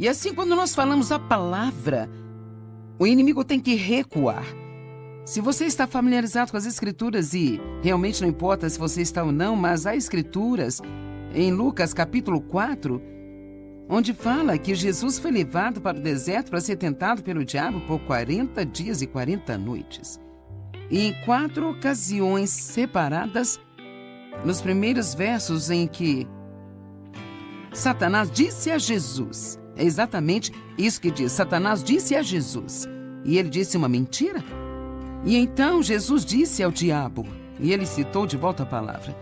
E assim, quando nós falamos a palavra, o inimigo tem que recuar. Se você está familiarizado com as Escrituras, e realmente não importa se você está ou não, mas há Escrituras em Lucas capítulo 4, onde fala que Jesus foi levado para o deserto para ser tentado pelo diabo por 40 dias e 40 noites. E em 4 ocasiões separadas, nos primeiros versos em que Satanás disse a Jesus, é exatamente isso que diz, Satanás disse a Jesus, e ele disse uma mentira. E então Jesus disse ao diabo, e ele citou de volta a palavra.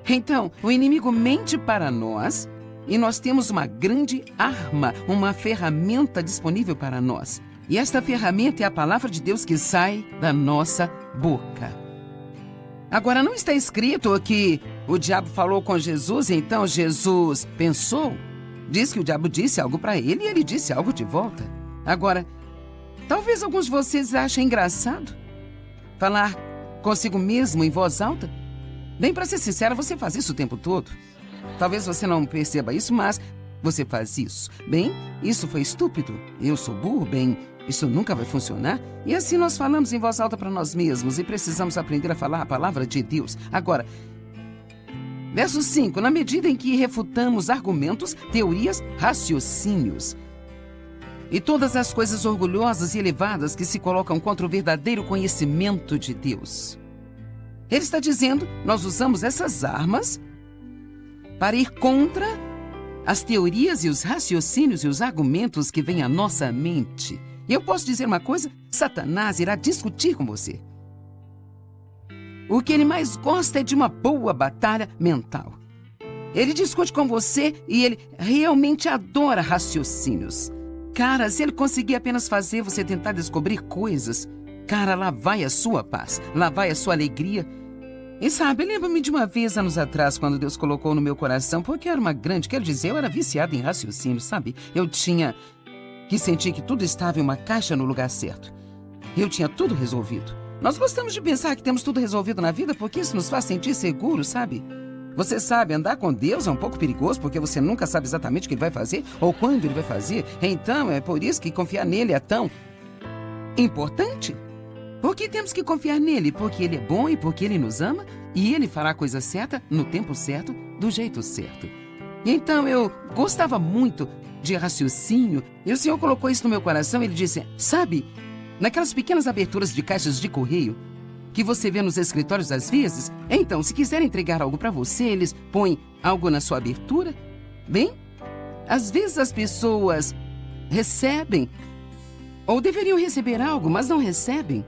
Então, o inimigo mente para nós, e nós temos uma grande arma, uma ferramenta disponível para nós. E esta ferramenta é a palavra de Deus que sai da nossa boca. Agora, não está escrito que o diabo falou com Jesus, e então Jesus pensou. Diz que o diabo disse algo para ele e ele disse algo de volta. Agora, talvez alguns de vocês achem engraçado falar consigo mesmo em voz alta. Bem, para ser sincera, você faz isso o tempo todo. Talvez você não perceba isso, mas você faz isso. Bem, isso foi estúpido. Eu sou burro. Bem, isso nunca vai funcionar. E assim nós falamos em voz alta para nós mesmos e precisamos aprender a falar a palavra de Deus. Agora, verso 5. Na medida em que refutamos argumentos, teorias, raciocínios e todas as coisas orgulhosas e elevadas que se colocam contra o verdadeiro conhecimento de Deus. Ele está dizendo, nós usamos essas armas para ir contra as teorias e os raciocínios e os argumentos que vêm à nossa mente. E eu posso dizer uma coisa, Satanás irá discutir com você. O que ele mais gosta é de uma boa batalha mental. Ele discute com você e ele realmente adora raciocínios. Cara, se ele conseguir apenas fazer você tentar descobrir coisas, cara, lá vai a sua paz, lá vai a sua alegria. E sabe, lembro-me de uma vez, anos atrás, quando Deus colocou no meu coração, porque eu era uma grande, quero dizer, eu era viciada em raciocínio, sabe? Eu tinha que sentir que tudo estava em uma caixa no lugar certo. Eu tinha tudo resolvido. Nós gostamos de pensar que temos tudo resolvido na vida porque isso nos faz sentir seguros, sabe? Você sabe, andar com Deus é um pouco perigoso porque você nunca sabe exatamente o que Ele vai fazer ou quando Ele vai fazer. Então, é por isso que confiar nele é tão importante. Porque temos que confiar nele, porque Ele é bom e porque Ele nos ama e Ele fará a coisa certa, no tempo certo, do jeito certo. E então eu gostava muito de raciocínio e o Senhor colocou isso no meu coração. Ele disse, sabe, naquelas pequenas aberturas de caixas de correio que você vê nos escritórios às vezes, então, se quiser entregar algo para você, eles põem algo na sua abertura. Bem, às vezes as pessoas recebem ou deveriam receber algo, mas não recebem,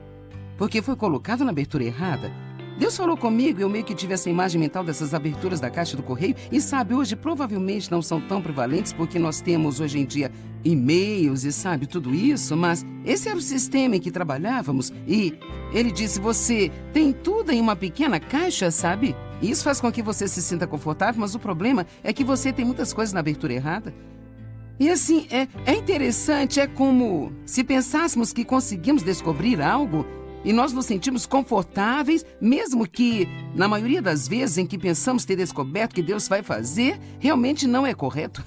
porque foi colocado na abertura errada. Deus falou comigo e eu meio que tive essa imagem mental dessas aberturas da caixa do correio. E sabe, hoje provavelmente não são tão prevalentes porque nós temos hoje em dia e-mails e sabe, tudo isso. Mas esse era o sistema em que trabalhávamos e ele disse, você tem tudo em uma pequena caixa, sabe? E isso faz com que você se sinta confortável, mas o problema é que você tem muitas coisas na abertura errada. E assim, é interessante, é como se pensássemos que conseguimos descobrir algo e nós nos sentimos confortáveis, mesmo que, na maioria das vezes em que pensamos ter descoberto o que Deus vai fazer, realmente não é correto.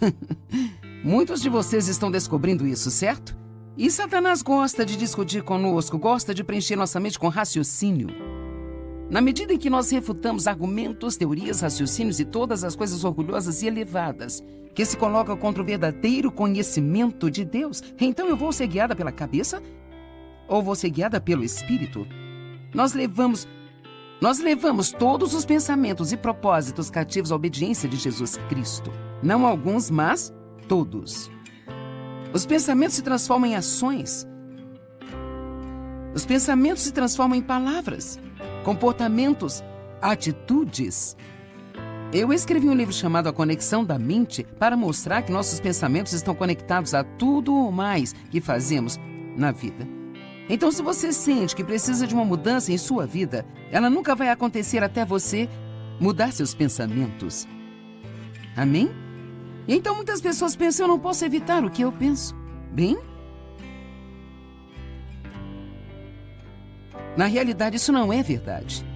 Muitos de vocês estão descobrindo isso, certo? E Satanás gosta de discutir conosco, gosta de preencher nossa mente com raciocínio. Na medida em que nós refutamos argumentos, teorias, raciocínios e todas as coisas orgulhosas e elevadas que se colocam contra o verdadeiro conhecimento de Deus, então eu vou ser guiada pela cabeça ou vou ser guiada pelo Espírito? Nós levamos todos os pensamentos e propósitos cativos à obediência de Jesus Cristo. Não alguns, mas todos. Os pensamentos se transformam em ações. Os pensamentos se transformam em palavras, comportamentos, atitudes. Eu escrevi um livro chamado A Conexão da Mente para mostrar que nossos pensamentos estão conectados a tudo ou mais que fazemos na vida. Então, se você sente que precisa de uma mudança em sua vida, ela nunca vai acontecer até você mudar seus pensamentos. Amém? E então muitas pessoas pensam, eu não posso evitar o que eu penso. Bem? Na realidade, isso não é verdade.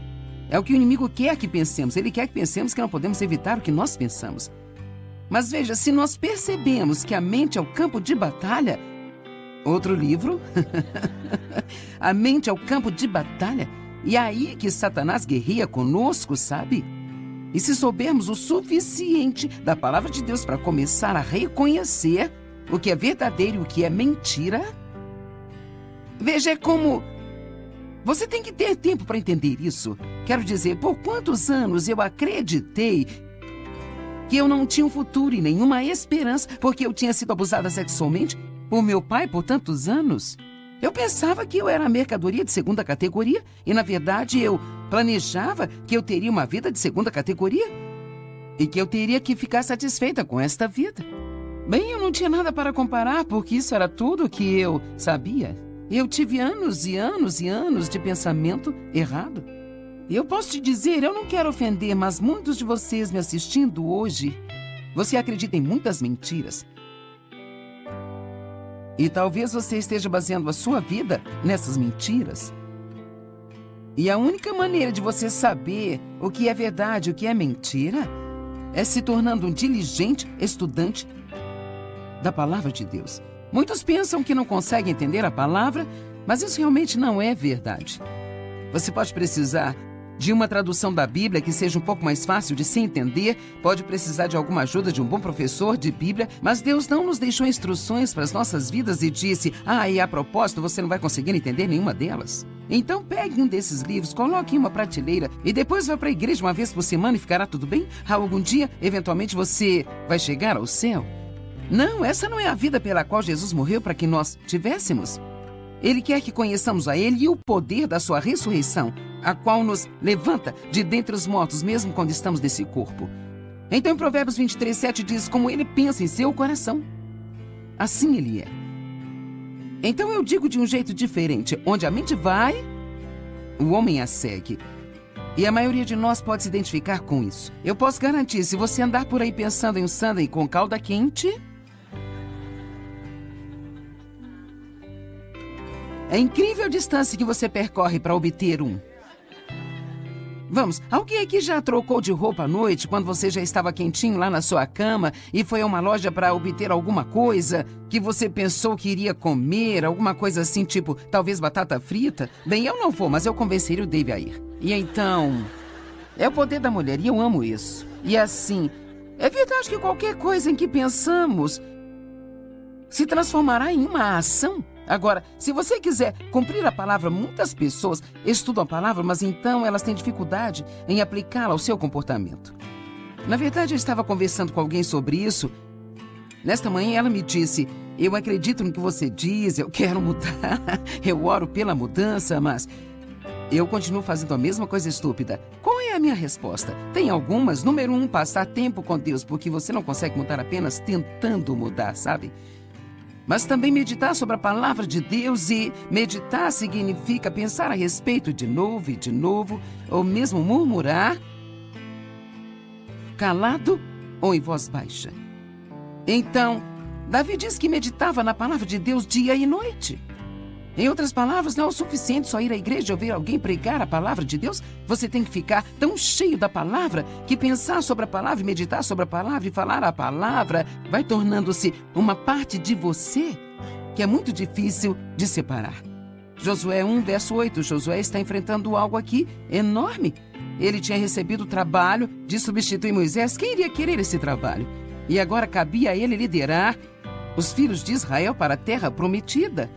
É o que o inimigo quer que pensemos. Ele quer que pensemos que não podemos evitar o que nós pensamos. Mas veja, se nós percebemos que a mente é o campo de batalha... Outro livro? A mente é o campo de batalha. E é aí que Satanás guerreia conosco, sabe? E se soubermos o suficiente da palavra de Deus para começar a reconhecer o que é verdadeiro e o que é mentira... Veja, é como... Você tem que ter tempo para entender isso. Quero dizer, por quantos anos eu acreditei que eu não tinha um futuro e nenhuma esperança porque eu tinha sido abusada sexualmente por meu pai por tantos anos? Eu pensava que eu era mercadoria de segunda categoria e, na verdade, eu planejava que eu teria uma vida de segunda categoria e que eu teria que ficar satisfeita com esta vida. Bem, eu não tinha nada para comparar porque isso era tudo o que eu sabia. Eu tive anos e anos e anos de pensamento errado. E eu posso te dizer, eu não quero ofender, mas muitos de vocês me assistindo hoje, você acredita em muitas mentiras. E talvez você esteja baseando a sua vida nessas mentiras. E a única maneira de você saber o que é verdade e o que é mentira é se tornando um diligente estudante da palavra de Deus. Muitos pensam que não conseguem entender a palavra, mas isso realmente não é verdade. Você pode precisar de uma tradução da Bíblia que seja um pouco mais fácil de se entender, pode precisar de alguma ajuda de um bom professor de Bíblia, mas Deus não nos deixou instruções para as nossas vidas e disse, e a propósito, você não vai conseguir entender nenhuma delas. Então pegue um desses livros, coloque em uma prateleira e depois vá para a igreja uma vez por semana e ficará tudo bem? Algum dia, eventualmente, você vai chegar ao céu? Não, essa não é a vida pela qual Jesus morreu para que nós tivéssemos. Ele quer que conheçamos a Ele e o poder da sua ressurreição, a qual nos levanta de dentre os mortos, mesmo quando estamos nesse corpo. Então, em Provérbios 23:7 diz, como Ele pensa em seu coração, assim Ele é. Então, eu digo de um jeito diferente, onde a mente vai, o homem a segue. E a maioria de nós pode se identificar com isso. Eu posso garantir, se você andar por aí pensando em um sundae com calda quente... É incrível a distância que você percorre para obter um. Vamos, alguém aqui já trocou de roupa à noite quando você já estava quentinho lá na sua cama e foi a uma loja para obter alguma coisa que você pensou que iria comer, alguma coisa assim, tipo, talvez batata frita? Bem, eu não vou, mas eu convenceria o Dave a ir. E então, é o poder da mulher e eu amo isso. E assim, é verdade que qualquer coisa em que pensamos se transformará em uma ação. Agora, se você quiser cumprir a palavra, muitas pessoas estudam a palavra, mas então elas têm dificuldade em aplicá-la ao seu comportamento. Na verdade, eu estava conversando com alguém sobre isso. Nesta manhã, ela me disse, eu acredito no que você diz, eu quero mudar, eu oro pela mudança, mas eu continuo fazendo a mesma coisa estúpida. Qual é a minha resposta? Tem algumas. Número 1, passar tempo com Deus, porque você não consegue mudar apenas tentando mudar, sabe? Mas também meditar sobre a palavra de Deus, e meditar significa pensar a respeito de novo e de novo, ou mesmo murmurar, calado ou em voz baixa. Então, Davi diz que meditava na palavra de Deus dia e noite. Em outras palavras, não é o suficiente só ir à igreja e ouvir alguém pregar a palavra de Deus. Você tem que ficar tão cheio da palavra que pensar sobre a palavra, meditar sobre a palavra e falar a palavra vai tornando-se uma parte de você que é muito difícil de separar. Josué 1, verso 8. Josué está enfrentando algo aqui enorme. Ele tinha recebido o trabalho de substituir Moisés. Quem iria querer esse trabalho? E agora cabia a ele liderar os filhos de Israel para a terra prometida.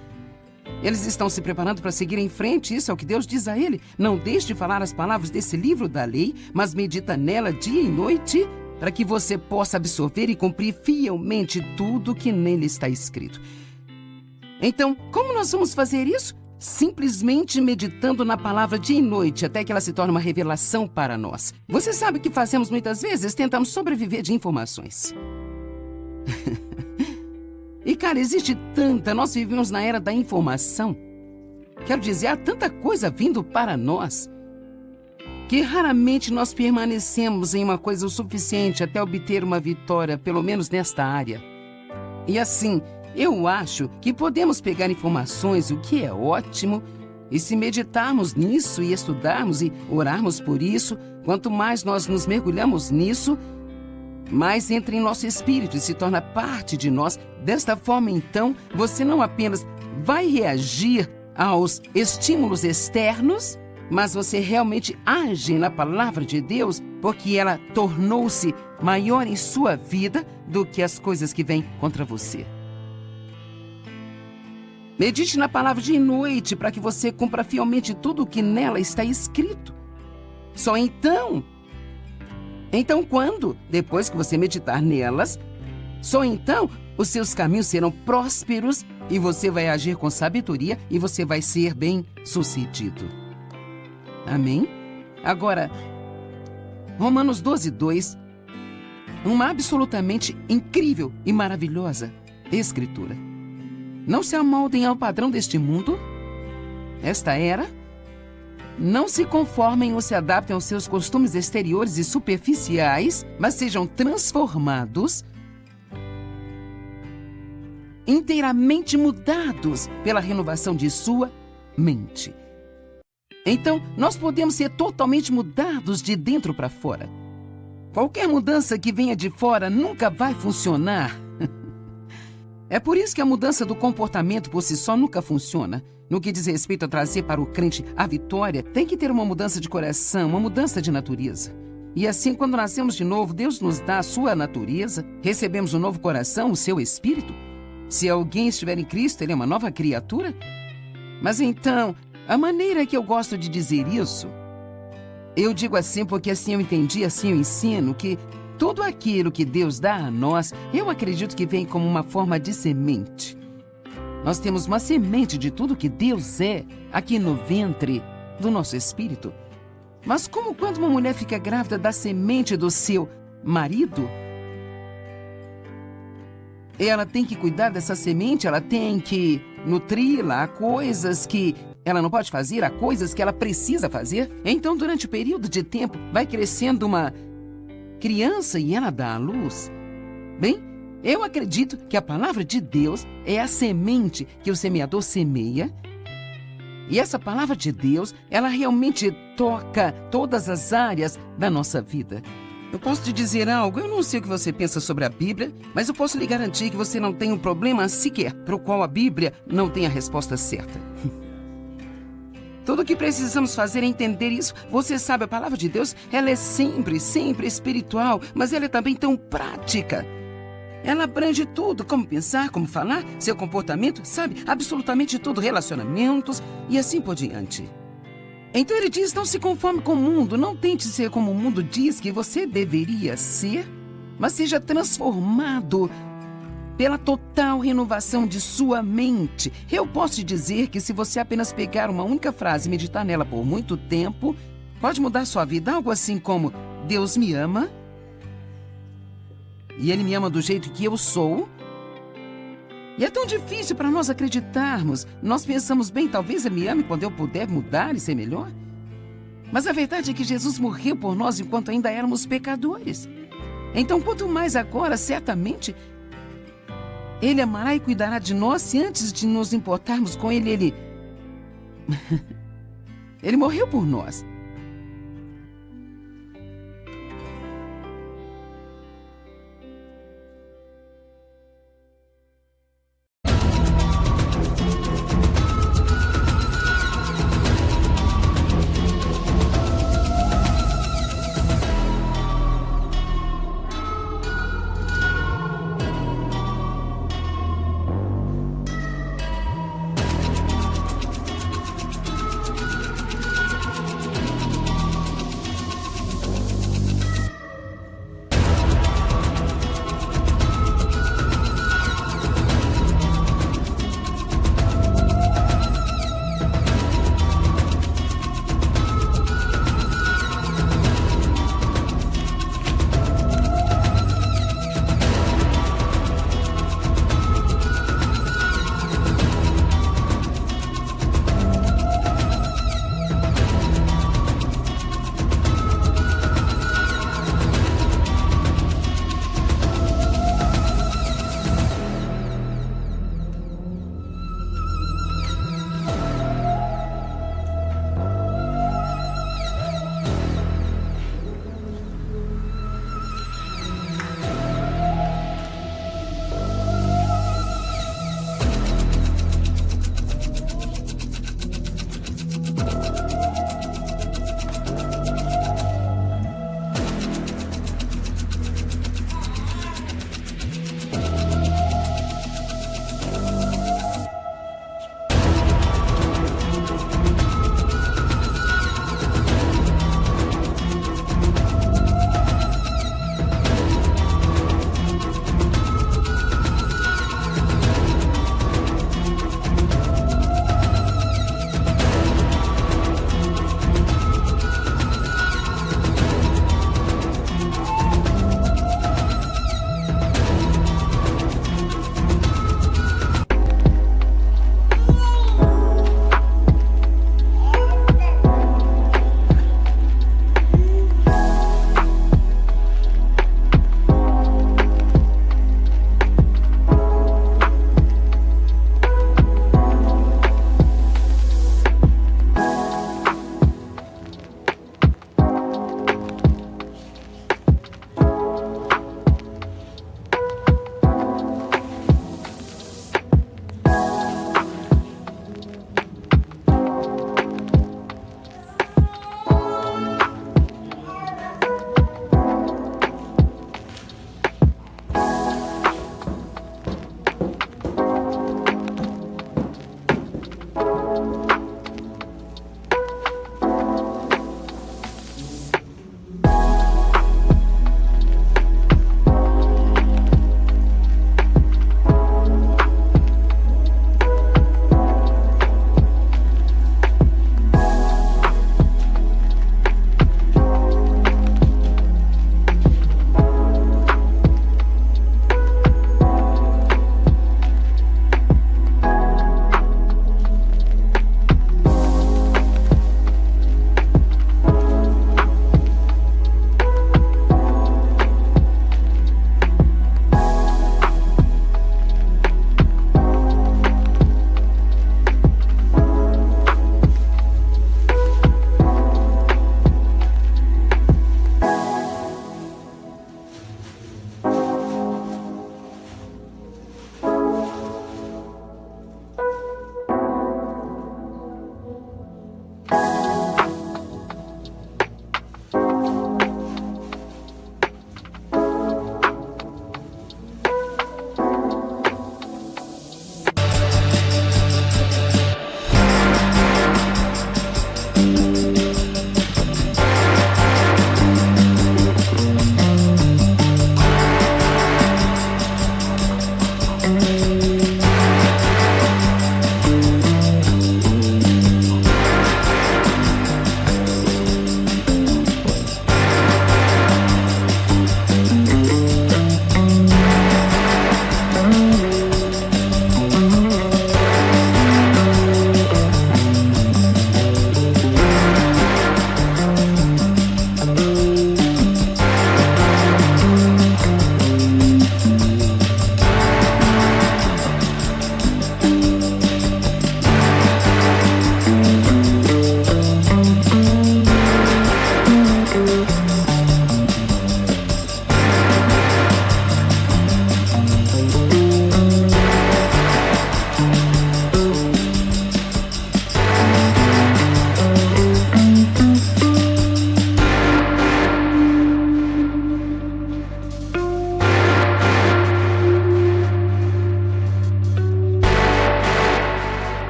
Eles estão se preparando para seguir em frente, isso é o que Deus diz a ele. Não deixe de falar as palavras desse livro da lei, mas medita nela dia e noite, para que você possa absorver e cumprir fielmente tudo que nele está escrito. Então, como nós vamos fazer isso? Simplesmente meditando na palavra dia e noite, até que ela se torne uma revelação para nós. Você sabe o que fazemos muitas vezes? Tentamos sobreviver de informações. E, cara, existe tanta, nós vivemos na era da informação. Quero dizer, há tanta coisa vindo para nós, que raramente nós permanecemos em uma coisa o suficiente até obter uma vitória, pelo menos nesta área. E assim, eu acho que podemos pegar informações, o que é ótimo, e se meditarmos nisso e estudarmos e orarmos por isso, quanto mais nós nos mergulhamos nisso, mas entra em nosso espírito e se torna parte de nós. Desta forma, então, você não apenas vai reagir aos estímulos externos, mas você realmente age na palavra de Deus, porque ela tornou-se maior em sua vida do que as coisas que vêm contra você. Medite na palavra de noite para que você cumpra fielmente tudo o que nela está escrito. Só então, quando? Depois que você meditar nelas, só então os seus caminhos serão prósperos e você vai agir com sabedoria e você vai ser bem-sucedido. Amém? Agora, Romanos 12:2, uma absolutamente incrível e maravilhosa escritura. Não se amoldem ao padrão deste mundo, esta era. Não se conformem ou se adaptem aos seus costumes exteriores e superficiais, mas sejam transformados, inteiramente mudados pela renovação de sua mente. Então, nós podemos ser totalmente mudados de dentro para fora. Qualquer mudança que venha de fora nunca vai funcionar. É por isso que a mudança do comportamento por si só nunca funciona. No que diz respeito a trazer para o crente a vitória, tem que ter uma mudança de coração, uma mudança de natureza. E assim, quando nascemos de novo, Deus nos dá a sua natureza, recebemos um novo coração, o seu espírito. Se alguém estiver em Cristo, ele é uma nova criatura. Mas então, a maneira que eu gosto de dizer isso, eu digo assim porque assim eu entendi, assim eu ensino, que tudo aquilo que Deus dá a nós, eu acredito que vem como uma forma de semente. Nós temos uma semente de tudo que Deus é aqui no ventre do nosso espírito. Mas como quando uma mulher fica grávida da semente do seu marido, ela tem que cuidar dessa semente, ela tem que nutri-la, há coisas que ela não pode fazer, há coisas que ela precisa fazer. Então, durante o período de tempo, vai crescendo uma criança e ela dá à luz. Bem, eu acredito que a palavra de Deus é a semente que o semeador semeia. E essa palavra de Deus, ela realmente toca todas as áreas da nossa vida. Eu posso te dizer algo, eu não sei o que você pensa sobre a Bíblia, mas eu posso lhe garantir que você não tem um problema sequer para o qual a Bíblia não tem a resposta certa. Tudo o que precisamos fazer é entender isso. Você sabe, a palavra de Deus, ela é sempre espiritual, mas ela é também tão prática. Ela abrange tudo, como pensar, como falar, seu comportamento, sabe? Absolutamente tudo, relacionamentos e assim por diante. Então ele diz, não se conforme com o mundo, não tente ser como o mundo diz que você deveria ser, mas seja transformado pela total renovação de sua mente. Eu posso te dizer que se você apenas pegar uma única frase e meditar nela por muito tempo, pode mudar sua vida, algo assim como, Deus me ama, e Ele me ama do jeito que eu sou. E é tão difícil para nós acreditarmos. Nós pensamos, bem, talvez Ele me ame quando eu puder mudar e ser melhor. Mas a verdade é que Jesus morreu por nós enquanto ainda éramos pecadores. Então, quanto mais agora, certamente, Ele amará e cuidará de nós se antes de nos importarmos com Ele, Ele morreu por nós.